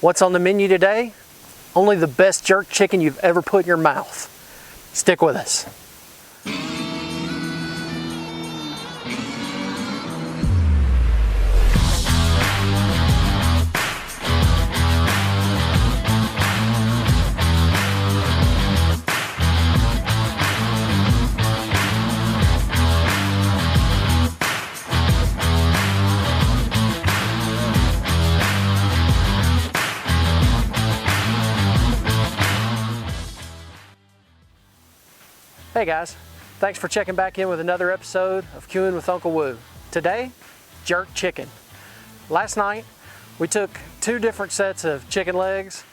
What's on the menu today? Only the best jerk chicken you've ever put in your mouth. Stick with us. Hey guys, thanks for checking back in with another episode of Quein with Uncle Woo. Today, jerk chicken. Last night, we took 2 different sets of chicken legs,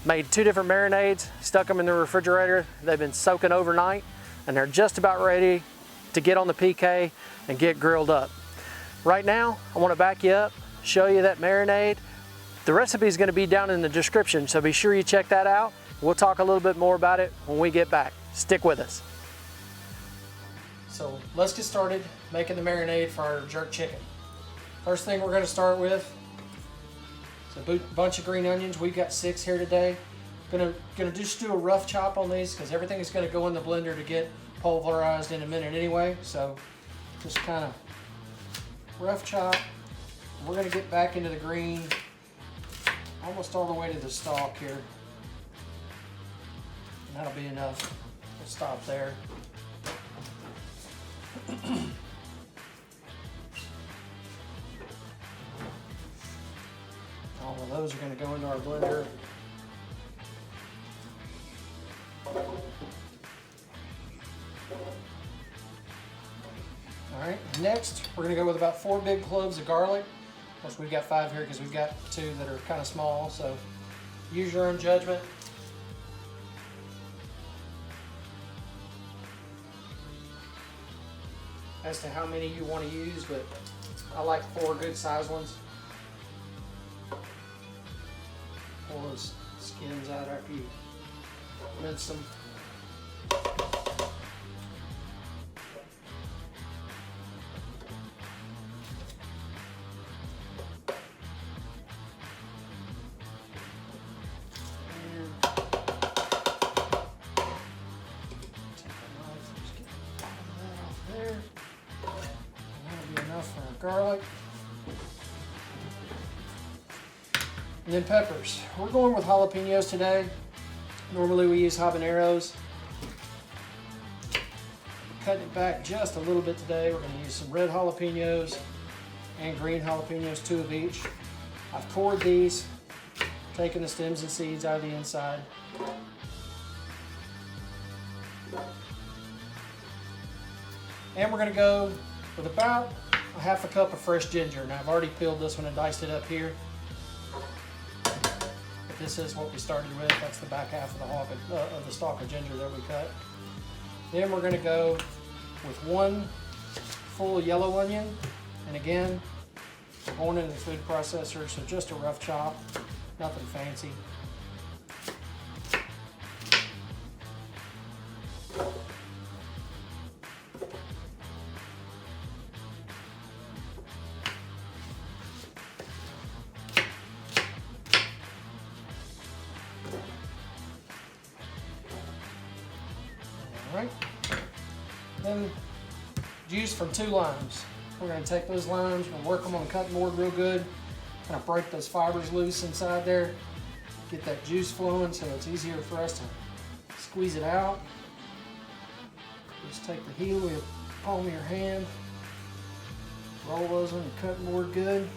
made 2 different marinades, stuck them in the refrigerator. They've been soaking overnight, and they're just about ready to get on the PK and get grilled up. Right now, I want to back you up, show you that marinade. The recipe is going to be down in the description, so be sure you check that out. We'll talk a little bit more about it when we get back. Stick with us. So let's get started making the marinade for our jerk chicken. First thing we're going to start with is a bunch of green onions. We've got 6 here today. Gonna just do a rough chop on these because everything is going to go in the blender to get pulverized in a minute anyway. So just kind of rough chop. We're going to get back into the green almost all the way to the stalk here. And that'll be enough. We'll stop there. All of those are going to go into our blender. Alright, next we're going to go with about 4 big cloves of garlic. Of course, we've got 5 here because we've got 2 that are kind of small, so use your own judgment. As to how many you want to use, but I like 4 good sized ones. Pull those skins out after you mince them. Garlic, and then peppers. We're going with jalapeños today. Normally we use habaneros. Cutting it back just a little bit today. We're going to use some red jalapeños and green jalapeños, 2 of each. I've cored these, taking the stems and seeds out of the inside. And we're going to go with about a half a cup of fresh ginger. Now I've already peeled this one and diced it up here. But this is what we started with. That's the back half of the stalk of ginger that we cut. Then we're going to go with 1 full yellow onion. And again, we're going into the food processor, so just a rough chop, nothing fancy. Alright, then juice from 2 limes. We're going to take those limes, we'll work them on the cutting board real good, kind of break those fibers loose inside there, get that juice flowing so it's easier for us to squeeze it out. Just take the heel with the palm of your hand, roll those on the cutting board good,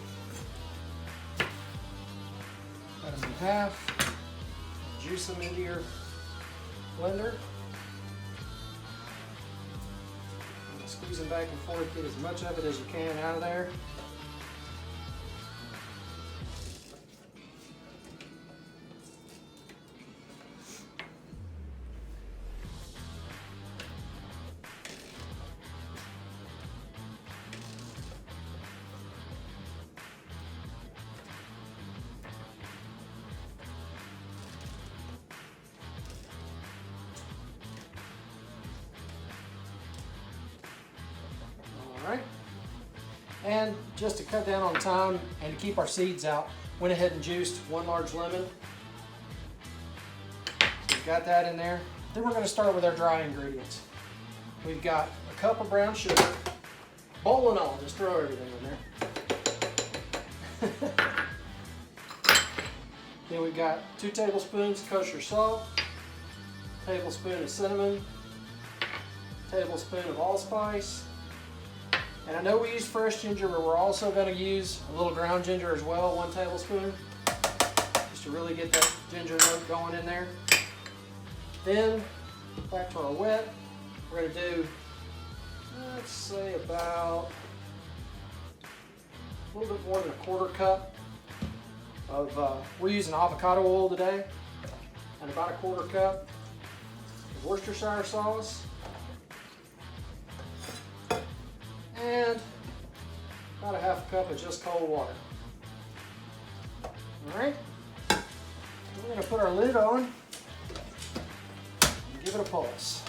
cut them in half, juice them into your blender. Squeeze them back and forth, get as much of it as you can out of there. And just to cut down on time and to keep our seeds out, went ahead and juiced 1 large lemon. We've got that in there. Then we're going to start with our dry ingredients. We've got a cup of brown sugar, bowl and all, just throw everything in there. Then we've got 2 tablespoons kosher salt, tablespoon of cinnamon, tablespoon of allspice. And I know we use fresh ginger, but we're also going to use a little ground ginger as well, 1 tablespoon, just to really get that ginger note going in there. Then, back to our wet, we're going to do, let's say about a little bit more than a 1/4 cup of, we're using avocado oil today, and about a 1/4 cup of Worcestershire sauce, and about a 1/2 cup of just cold water. All right, we're going to put our lid on and give it a pulse.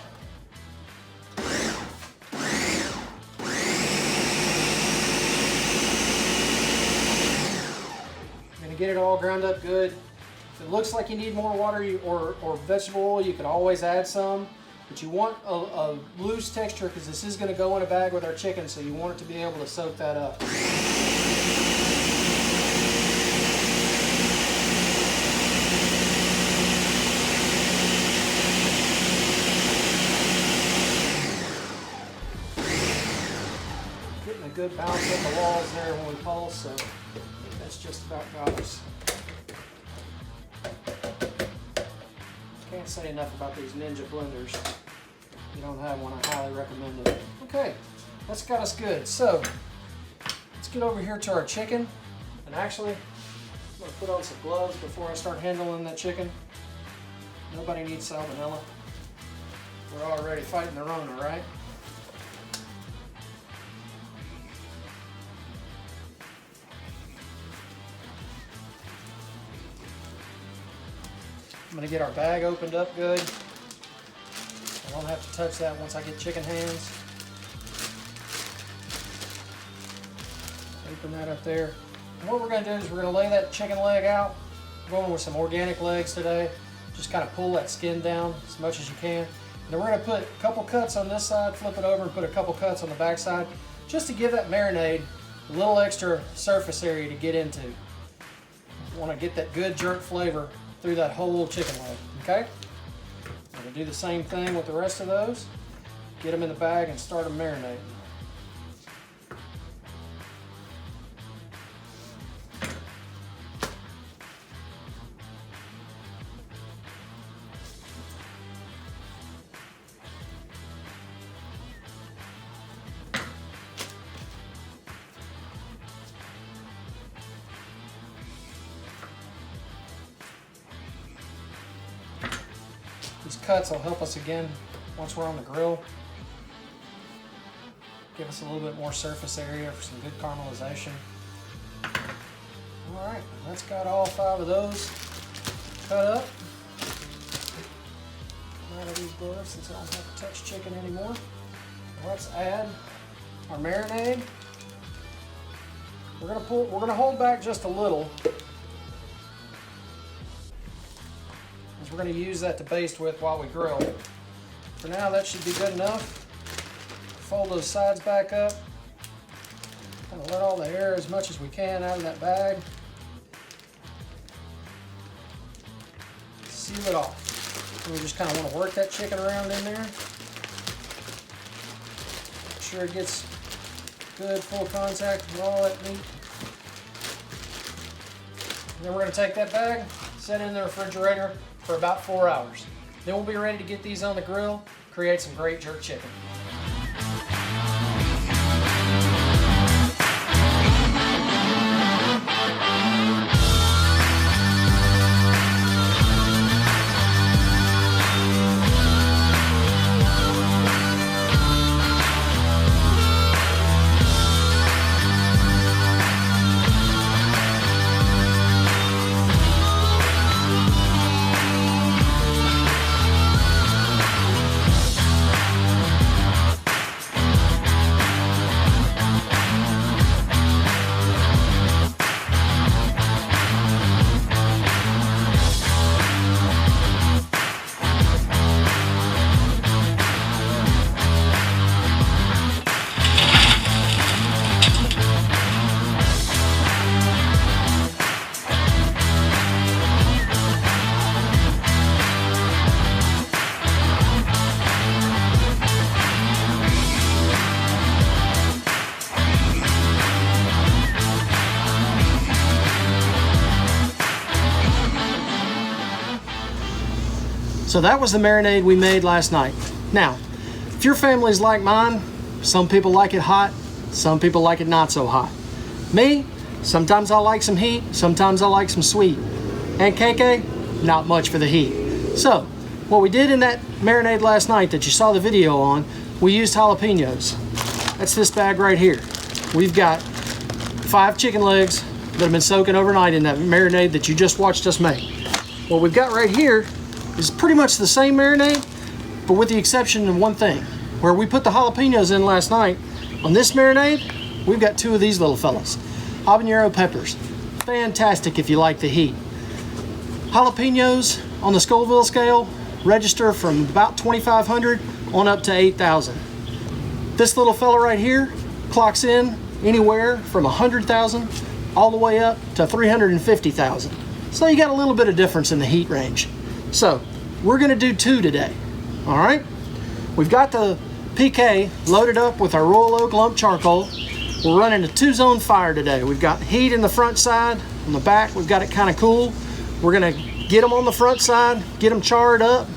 Get it all ground up good. If it looks like you need more water or vegetable oil, you could always add some, but you want a loose texture because this is going to go in a bag with our chicken, so you want it to be able to soak that up. Getting a good bounce up the walls there when we pulse, so that's just about got us. Can't say enough about these Ninja blenders. If you don't have one, I highly recommend it. Okay, that's got us good. So let's get over here to our chicken. And actually, I'm gonna put on some gloves before I start handling that chicken. Nobody needs salmonella. We're already fighting the Rona, right? I'm going to get our bag opened up good. I don't have to touch that once I get chicken hands. Open that up there. And what we're going to do is we're going to lay that chicken leg out. I'm going with some organic legs today. Just kind of pull that skin down as much as you can. And then we're going to put a couple cuts on this side, flip it over and put a couple cuts on the back side, just to give that marinade a little extra surface area to get into. You want to get that good jerk flavor through that whole chicken leg, okay? I'm gonna do the same thing with the rest of those. Get them in the bag and start them marinating. These cuts will help us again once we're on the grill. Give us a little bit more surface area for some good caramelization. All right, that's got all 5 of those cut up. Come out of these gloves since I don't have to touch chicken anymore. Let's add our marinade. We're gonna hold back just a little. We're going to use that to baste with while we grill. For now, that should be good enough. Fold those sides back up. Kind of let all the air as much as we can out of that bag. Seal it off. And we just kind of want to work that chicken around in there. Make sure it gets good full contact with all that meat. And then we're going to take that bag, set it in the refrigerator for about 4 hours. Then we'll be ready to get these on the grill, create some great jerk chicken. So that was the marinade we made last night. Now, if your family's like mine, some people like it hot, some people like it not so hot. Me, sometimes I like some heat, sometimes I like some sweet. And KK, not much for the heat. So, what we did in that marinade last night that you saw the video on, we used jalapenos. That's this bag right here. We've got 5 chicken legs that have been soaking overnight in that marinade that you just watched us make. What we've got right here is pretty much the same marinade, but with the exception of one thing. Where we put the jalapenos in last night, on this marinade, we've got 2 of these little fellas. Habanero peppers. Fantastic if you like the heat. Jalapenos on the Scoville scale register from about 2,500 on up to 8,000. This little fella right here clocks in anywhere from 100,000 all the way up to 350,000. So you got a little bit of difference in the heat range. So we're gonna do 2 today, all right? We've got the PK loaded up with our Royal Oak lump charcoal. We're running a 2-zone fire today. We've got heat in the front side. On the back, we've got it kind of cool. We're gonna get them on the front side, get them charred up,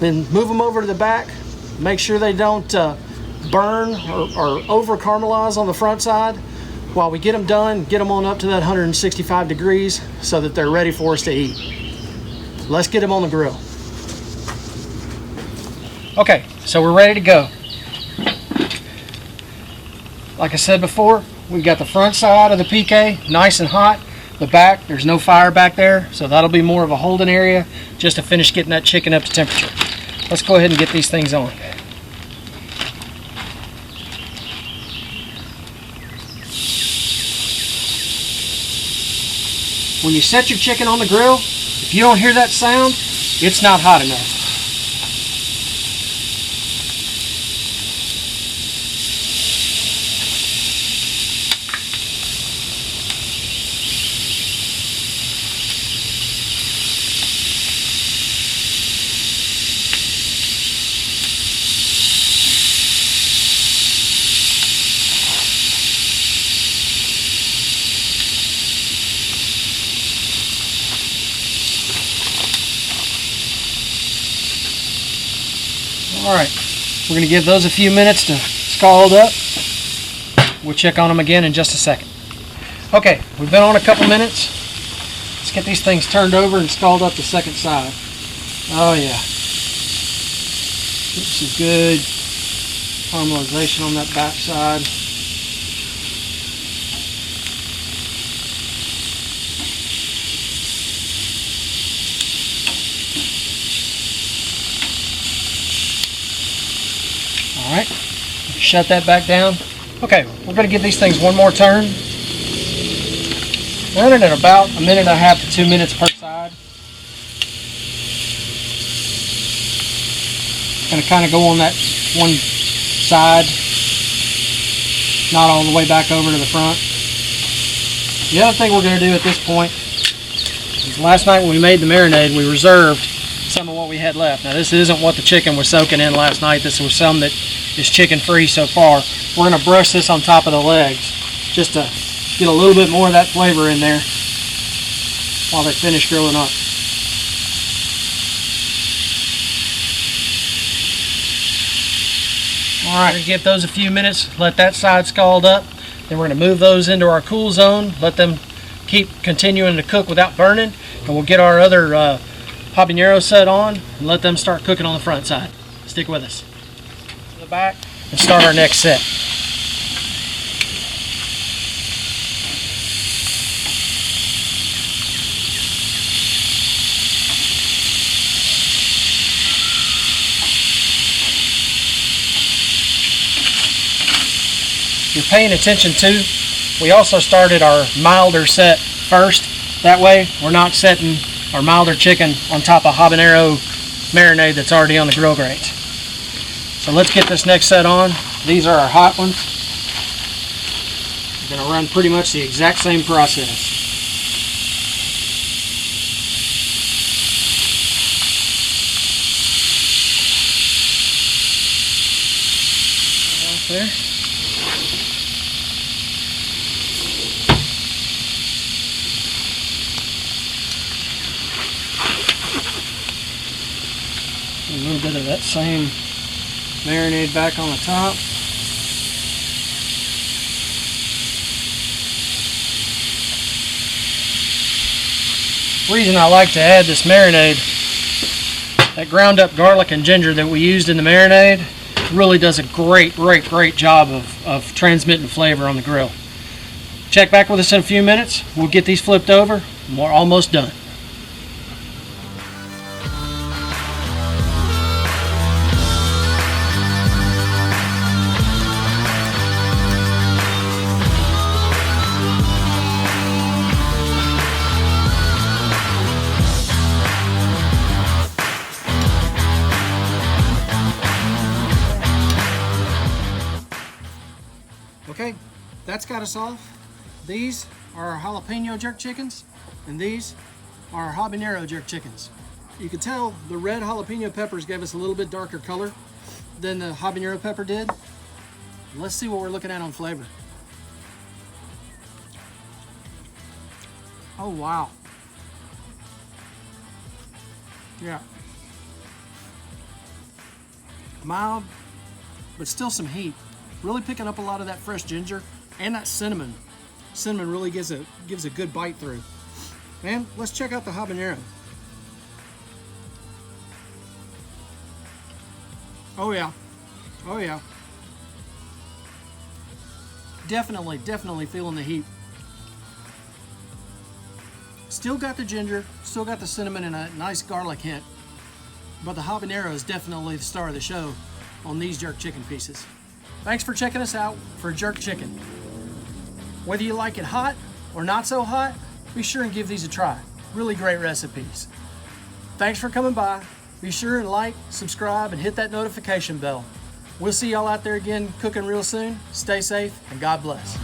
then move them over to the back. Make sure they don't burn or over caramelize on the front side. While we get them done, get them on up to that 165 degrees so that they're ready for us to eat. Let's get them on the grill. Okay, so we're ready to go. Like I said before, we've got the front side of the PK nice and hot. The back, there's no fire back there, so that'll be more of a holding area just to finish getting that chicken up to temperature. Let's go ahead and get these things on. When you set your chicken on the grill, if you don't hear that sound, it's not hot enough. All right, we're gonna give those a few minutes to scald up. We'll check on them again in just a second. Okay, we've been on a couple minutes. Let's get these things turned over and scald up the second side. Oh yeah. Get some good caramelization on that back side. All right, shut that back down. Okay, we're going to give these things one more turn. Running at about 1.5 minutes to 2 minutes per side. Going to kind of go on that one side, not all the way back over to the front. The other thing we're going to do at this point is last night when we made the marinade, we reserved some of what we had left. Now this isn't what the chicken was soaking in last night. This was some that is chicken free so far. We're going to brush this on top of the legs just to get a little bit more of that flavor in there while they finish grilling up. Alright, give those a few minutes, let that side scald up. Then we're going to move those into our cool zone, let them keep continuing to cook without burning, and we'll get our other habanero set on and let them start cooking on the front side. Stick with us. To the back and start our next set. If you're paying attention too, we also started our milder set first. That way we're not setting our milder chicken on top of habanero marinade that's already on the grill grates. So let's get this next set on. These are our hot ones. We're going to run pretty much the exact same process. There. a little bit of that same marinade back on the top. The reason I like to add this marinade, that ground up garlic and ginger that we used in the marinade really does a great job of transmitting flavor on the grill. Check back with us in a few minutes. We'll get these flipped over and we're almost done. Okay, that's got us off. These are our jalapeno jerk chickens, and these are our habanero jerk chickens. You can tell the red jalapeno peppers gave us a little bit darker color than the habanero pepper did. Let's see what we're looking at on flavor. Oh wow. Yeah. Mild, but still some heat. Really picking up a lot of that fresh ginger and that cinnamon. Cinnamon really gives a good bite through. And let's check out the habanero. Oh yeah. Oh yeah. Definitely feeling the heat. Still got the ginger, still got the cinnamon and a nice garlic hint. But the habanero is definitely the star of the show on these jerk chicken pieces. Thanks for checking us out for jerk chicken. Whether you like it hot or not so hot, be sure and give these a try. Really great recipes. Thanks for coming by. Be sure and like, subscribe, and hit that notification bell. We'll see y'all out there again cooking real soon. Stay safe and God bless.